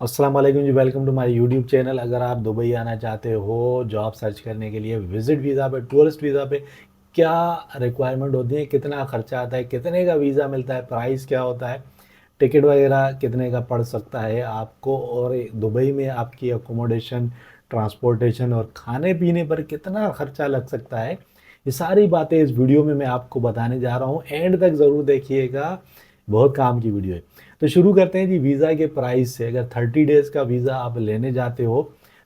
अस्सलाम वालेकुम जी, welcome to my YouTube channel. अगर आप दुबई आना चाहते हो जॉब सर्च करने के लिए, विजिट वीज़ा पे, टूरिस्ट वीज़ा पे क्या रिक्वायरमेंट होती है, कितना खर्चा आता है, कितने का वीज़ा मिलता है, प्राइस क्या होता है, टिकट वगैरह कितने का पड़ सकता है आपको, और दुबई में आपकी अकोमोडेशन, ट्रांसपोर्टेशन और खाने पीने पर कितना खर्चा लग सकता है, ये सारी बातें इस वीडियो में मैं आपको बताने जा रहा हूँ। एंड तक ज़रूर देखिएगा, बहुत काम की वीडियो है। तो शुरू करते हैं जी वीज़ा के प्राइस से। अगर 30 डेज़ का वीज़ा आप लेने जाते हो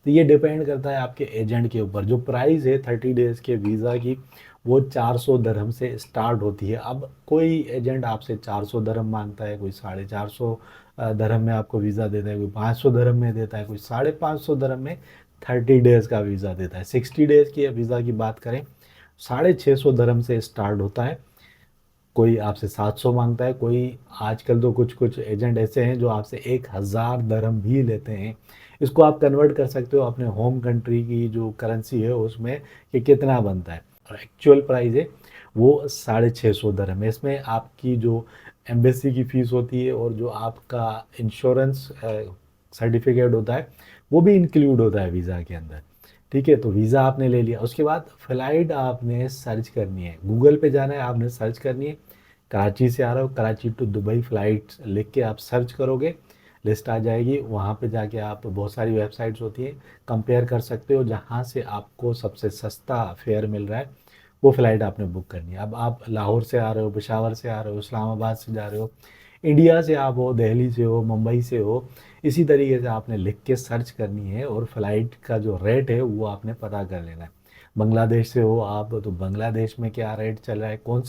तो ये डिपेंड करता है आपके एजेंट के ऊपर। जो प्राइस है 30 डेज़ के वीज़ा की, वो 400 दरहम से स्टार्ट होती है। अब कोई एजेंट आपसे 400 दरहम मांगता है, कोई 450 दरहम में आपको वीज़ा देता है, कोई 500 दरहम में देता है, कोई 550 दरहम में 30 डेज़ का वीज़ा देता है। 60 डेज़ की वीज़ा की बात करें, 650 दरहम से स्टार्ट होता है। कोई आपसे 700 मांगता है, कोई आजकल तो कुछ कुछ एजेंट ऐसे हैं जो आपसे 1000 दरहम भी लेते हैं। इसको आप कन्वर्ट कर सकते हो अपने होम कंट्री की जो करेंसी है उसमें, कि कितना बनता है। और एक्चुअल प्राइस है वो 650 दरहम है। इसमें आपकी जो एम्बेसी की फ़ीस होती है और जो आपका इंश्योरेंस सर्टिफिकेट होता है वो भी इंक्लूड होता है वीज़ा के अंदर। ठीक है, तो वीज़ा आपने ले लिया, उसके बाद फ़्लाइट आपने सर्च करनी है, गूगल पे जाना है, आपने सर्च करनी है। कराची से आ रहे हो, कराची टू दुबई फ़्लाइट लिख के आप सर्च करोगे, लिस्ट आ जाएगी। वहाँ पे जाके आप, बहुत सारी वेबसाइट्स होती हैं, कंपेयर कर सकते हो, जहाँ से आपको सबसे सस्ता फेयर मिल रहा है वो फ़्लाइट आपने बुक करनी है। अब आप लाहौर से आ रहे हो, पेशावर से आ रहे हो, इस्लामाबाद से जा रहे हो, इंडिया से आप हो, दिल्ली से हो, मुंबई से हो, इसी तरीके से आपने लिख के सर्च करनी है और फ़्लाइट का जो रेट है वो आपने पता कर लेना है। बांग्लादेश से हो आप तो बांग्लादेश में क्या रेट चल रहा है, कौन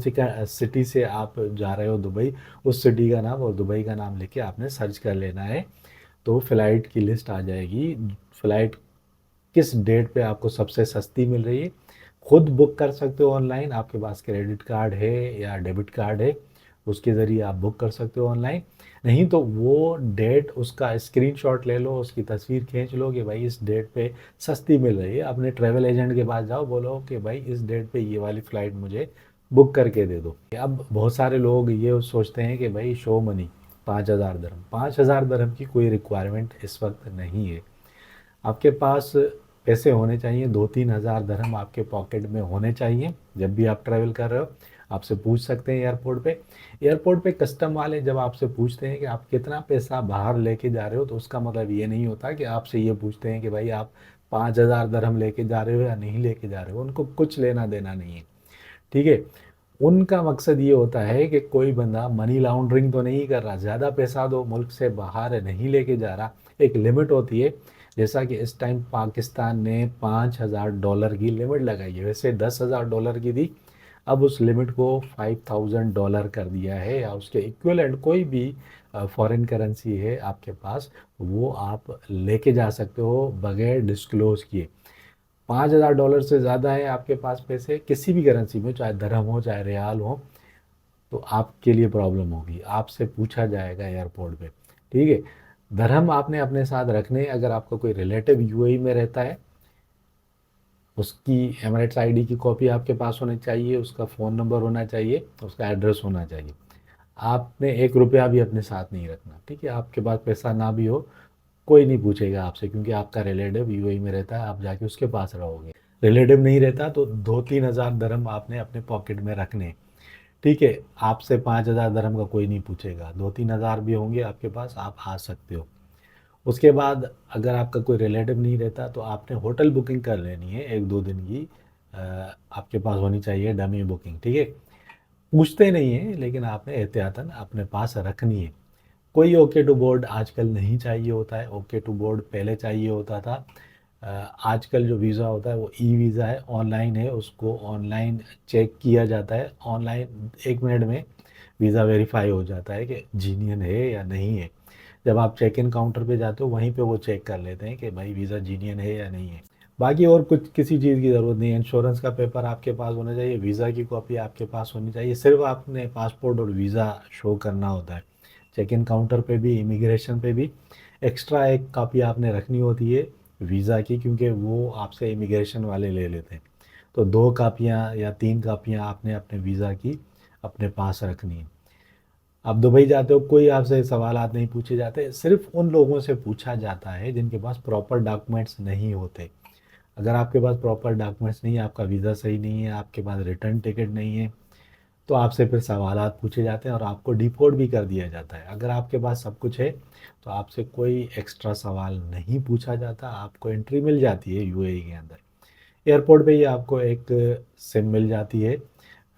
सी सिटी से आप जा रहे हो दुबई, उस सिटी का नाम और दुबई का नाम लिख के आपने सर्च कर लेना है। तो फ़्लाइट की लिस्ट आ जाएगी। फ़्लाइट किस डेट पे आपको सबसे सस्ती मिल रही है, खुद बुक कर सकते हो ऑनलाइन। आपके पास क्रेडिट कार्ड है या डेबिट कार्ड है, उसके ज़रिए आप बुक कर सकते हो ऑनलाइन। नहीं तो वो डेट, उसका स्क्रीनशॉट ले लो, उसकी तस्वीर खींच लो कि भाई इस डेट पे सस्ती मिल रही है। अपने ट्रैवल एजेंट के पास जाओ, बोलो कि भाई इस डेट पे ये वाली फ़्लाइट मुझे बुक करके दे दो। अब बहुत सारे लोग ये सोचते हैं कि भाई शो मनी, 5000 दरहम, 5000 दरहम की कोई रिक्वायरमेंट इस वक्त नहीं है। आपके पास पैसे होने चाहिए, 2-3 हज़ार दरहम आपके पॉकेट में होने चाहिए जब भी आप ट्रैवल कर रहे हो। आपसे पूछ सकते हैं एयरपोर्ट पे कस्टम वाले जब आपसे पूछते हैं कि आप कितना पैसा बाहर लेके जा रहे हो, तो उसका मतलब ये नहीं होता कि आपसे ये पूछते हैं कि भाई आप 5000 दरहम लेके जा रहे हो या नहीं लेके जा रहे हो। उनको कुछ लेना देना नहीं है। ठीक है, उनका मकसद ये होता है कि कोई बंदा मनी लॉन्ड्रिंग तो नहीं कर रहा, ज़्यादा पैसा तो मुल्क से बाहर नहीं लेके जा रहा। एक लिमिट होती है, जैसा कि इस टाइम पाकिस्तान ने $5000 की लिमिट लगाई है, वैसे $10,000 की थी, अब उस लिमिट को $5000 कर दिया है, या उसके इक्विवेलेंट कोई भी फॉरेन करेंसी है आपके पास, वो आप लेके जा सकते हो बगैर डिस्क्लोज किए। $5000 से ज़्यादा है आपके पास पैसे किसी भी करेंसी में, चाहे दरहम हो चाहे रियाल हो, तो आपके लिए प्रॉब्लम होगी, आपसे पूछा जाएगा एयरपोर्ट पे। ठीक है, दरहम आपने अपने साथ रखने। अगर आपका कोई रिलेटिव यूएई में रहता है, उसकी एमिरेट्स आईडी की कॉपी आपके पास होनी चाहिए, उसका फ़ोन नंबर होना चाहिए, उसका एड्रेस होना चाहिए। आपने 1 रुपया भी अपने साथ नहीं रखना। ठीक है, आपके पास पैसा ना भी हो, कोई नहीं पूछेगा आपसे, क्योंकि आपका रिलेटिव यूएई में रहता है, आप जाके उसके पास रहोगे। रिलेटिव नहीं रहता तो 2-3 हज़ार दरहम आपने अपने पॉकेट में रखने। ठीक है, आपसे 5000 दरहम का कोई नहीं पूछेगा, 2-3 हज़ार भी होंगे आपके पास, आप आ सकते हो। उसके बाद अगर आपका कोई रिलेटिव नहीं रहता तो आपने होटल बुकिंग कर लेनी है, 1-2 दिन की आपके पास होनी चाहिए, डमी बुकिंग। ठीक है, पूछते नहीं है लेकिन आपने एहतियातन अपने पास रखनी है। कोई ओके टू बोर्ड आजकल नहीं चाहिए होता है, ओके टू बोर्ड पहले चाहिए होता था। अ, आजकल जो वीज़ा होता है वो ई वीज़ा है, ऑनलाइन है, उसको ऑनलाइन चेक किया जाता है। ऑनलाइन 1 मिनट में वीज़ा वेरीफाई हो जाता है कि जीनियन है या नहीं है। जब आप चेक इन काउंटर पे जाते हो वहीं पे वो चेक कर लेते हैं कि भाई वीज़ा जीनियन है या नहीं है। बाकी और कुछ किसी चीज़ की ज़रूरत नहीं है। इंश्योरेंस का पेपर आपके पास होना चाहिए, वीज़ा की कॉपी आपके पास होनी चाहिए, सिर्फ आपने पासपोर्ट और वीज़ा शो करना होता है। चेक इन काउंटर पे भी, इमिग्रेशन पे भी एक्स्ट्रा एक कॉपी आपने रखनी होती है वीज़ा की, क्योंकि वो आपसे इमिग्रेशन वाले ले लेते हैं। तो 2 कापियाँ या 3 कापियाँ आपने अपने वीज़ा की अपने पास रखनी है। आप दुबई जाते हो, कोई आपसे सवालात नहीं पूछे जाते, सिर्फ उन लोगों से पूछा जाता है जिनके पास प्रॉपर डॉक्यूमेंट्स नहीं होते। अगर आपके पास प्रॉपर डॉक्यूमेंट्स नहीं है, आपका वीज़ा सही नहीं है, आपके पास रिटर्न टिकट नहीं है, तो आपसे फिर सवालात पूछे जाते हैं और आपको डिपोर्ट भी कर दिया जाता है। अगर आपके पास सब कुछ है तो आपसे कोई एक्स्ट्रा सवाल नहीं पूछा जाता, आपको एंट्री मिल जाती है यूएई के अंदर। एयरपोर्ट पे ही आपको एक सिम मिल जाती है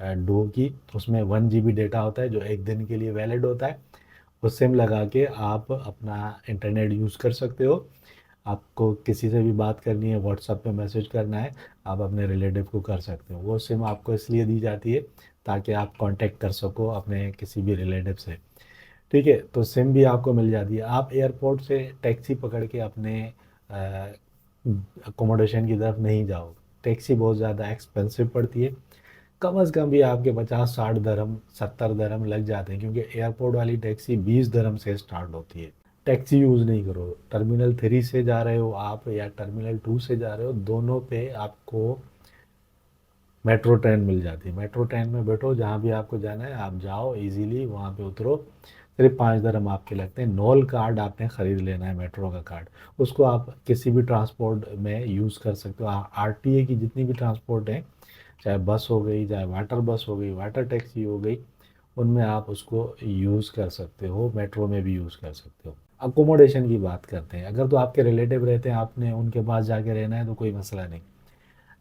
डो की, उसमें 1 GB डेटा होता है जो एक दिन के लिए वैलिड होता है। वो सिम लगा के आप अपना इंटरनेट यूज़ कर सकते हो। आपको किसी से भी बात करनी है, व्हाट्सएप पे मैसेज करना है, आप अपने रिलेटिव को कर सकते हो। वो सिम आपको इसलिए दी जाती है ताकि आप कांटेक्ट कर सको अपने किसी भी रिलेटिव से। ठीक है, तो सिम भी आपको मिल जाती है। आप एयरपोर्ट से टैक्सी पकड़ के अपने अकोमोडेशन की तरफ नहीं जाओ, टैक्सी बहुत ज़्यादा एक्सपेंसिव पड़ती है। कम से कम भी आपके 50-60 दरम 70 दरम लग जाते हैं, क्योंकि एयरपोर्ट वाली टैक्सी 20 दरम से स्टार्ट होती है। टैक्सी यूज़ नहीं करो। टर्मिनल 3 से जा रहे हो आप या टर्मिनल 2 से जा रहे हो, दोनों पे आपको मेट्रो ट्रेन मिल जाती है। मेट्रो ट्रेन में बैठो, जहाँ भी आपको जाना है आप जाओ इजीली, वहाँ पे उतरो। सिर्फ 5 दरम आपके लगते हैं। नॉल कार्ड आपने ख़रीद लेना है, मेट्रो का कार्ड। उसको आप किसी भी ट्रांसपोर्ट में यूज़ कर सकते हो। आरटीए की जितनी भी ट्रांसपोर्ट है, चाहे बस हो गई, चाहे वाटर बस हो गई, वाटर टैक्सी हो गई, उनमें आप उसको यूज़ कर सकते हो। मेट्रो में भी यूज़ कर सकते हो। अकोमोडेशन की बात करते हैं। अगर तो आपके रिलेटिव रहते हैं, आपने उनके पास जाके रहना है तो कोई मसला नहीं।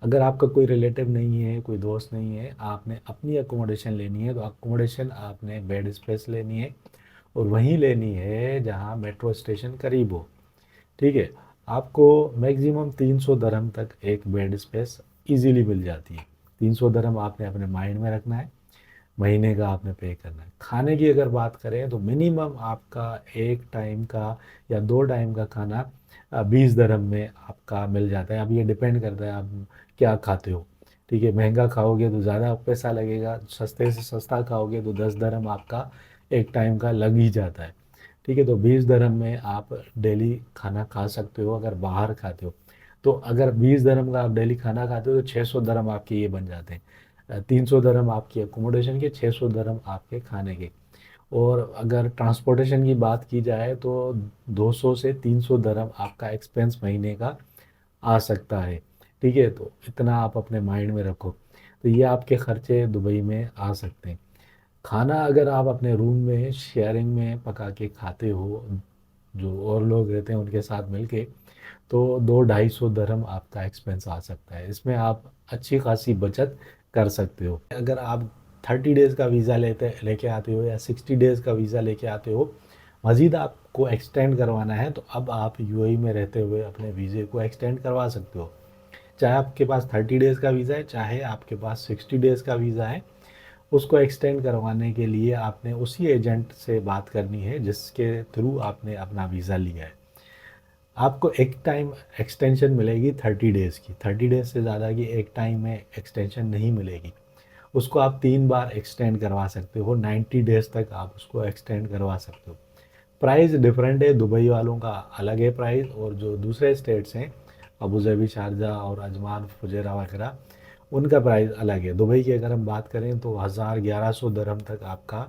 अगर आपका कोई रिलेटिव नहीं है, कोई दोस्त नहीं है, आपने अपनी अकोमोडेशन लेनी है, तो अकोमोडेशन आपने बेड स्पेस लेनी है और वहीं लेनी है जहाँ मेट्रो स्टेशन करीब हो। ठीक है, आपको मैक्सिमम 300 दरम तक एक बेड स्पेस इजीली मिल जाती है। 300 दरम आपने अपने माइंड में रखना है, महीने का आपने पे करना है। खाने की अगर बात करें तो मिनिमम आपका एक टाइम का या 2 टाइम का खाना 20 दरम में आपका मिल जाता है। अब ये डिपेंड करता है आप क्या खाते हो। ठीक है, महंगा खाओगे तो ज़्यादा पैसा लगेगा, सस्ते से सस्ता खाओगे तो 10 दरम आपका एक टाइम का लग ही जाता है। ठीक है, तो 20 दरम में आप डेली खाना खा सकते हो अगर बाहर खाते हो। तो अगर 20 दरम का आप डेली खाना खाते हो तो 600 दरम आपके ये बन जाते हैं। 300 दरम आपकी अकोमोडेशन के, 600 दरम आपके खाने के। और अगर ट्रांसपोर्टेशन की बात की जाए तो 200 से 300 दरम आपका एक्सपेंस महीने का आ सकता है। ठीक है, तो इतना आप अपने माइंड में रखो। तो ये आपके खर्चे दुबई में आ सकते हैं। खाना अगर आप अपने रूम में शेयरिंग में पका के खाते हो, जो और लोग रहते हैं उनके साथ मिलके, तो 200-250 दरम आपका एक्सपेंस आ सकता है। इसमें आप अच्छी खासी बचत कर सकते हो। अगर आप 30 डेज़ का वीज़ा लेके आते हो या 60 डेज़ का वीज़ा लेके आते हो, मज़ीद आपको एक्सटेंड करवाना है, तो अब आप यूएई में रहते हुए अपने वीज़े को एक्सटेंड करवा सकते हो। चाहे आपके पास 30 डेज़ का वीज़ा है, चाहे आपके पास 60 डेज़ का वीज़ा है, उसको एक्सटेंड करवाने के लिए आपने उसी एजेंट से बात करनी है जिसके थ्रू आपने अपना वीज़ा लिया है। आपको एक टाइम एक्सटेंशन मिलेगी 30 डेज़ की। 30 डेज़ से ज़्यादा की एक टाइम में एक्सटेंशन नहीं मिलेगी। उसको आप 3 बार एक्सटेंड करवा सकते हो। 90 डेज़ तक आप उसको एक्सटेंड करवा सकते हो। प्राइस डिफरेंट है, दुबई वालों का अलग है प्राइस, और जो दूसरे स्टेट्स हैं अबू धाबी, शारजा और अजमान, फुजैरा वगैरह, उनका प्राइस अलग है। दुबई की अगर हम बात करें तो 1000-1100 दरम तक आपका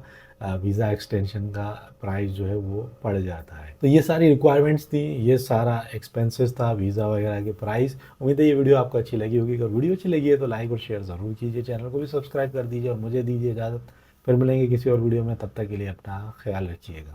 वीज़ा एक्सटेंशन का प्राइस जो है वो पड़ जाता है। तो ये सारी रिक्वायरमेंट्स थी, ये सारा एक्सपेंसेस था, वीज़ा वगैरह के प्राइस। उम्मीद है ये वीडियो आपको अच्छी लगी होगी। अगर वीडियो अच्छी लगी है तो लाइक और शेयर ज़रूर कीजिए, चैनल को भी सब्सक्राइब कर दीजिए और मुझे दीजिए इजाज़त। फिर मिलेंगे किसी और वीडियो में, तब तक के लिए अपना ख्याल रखिएगा।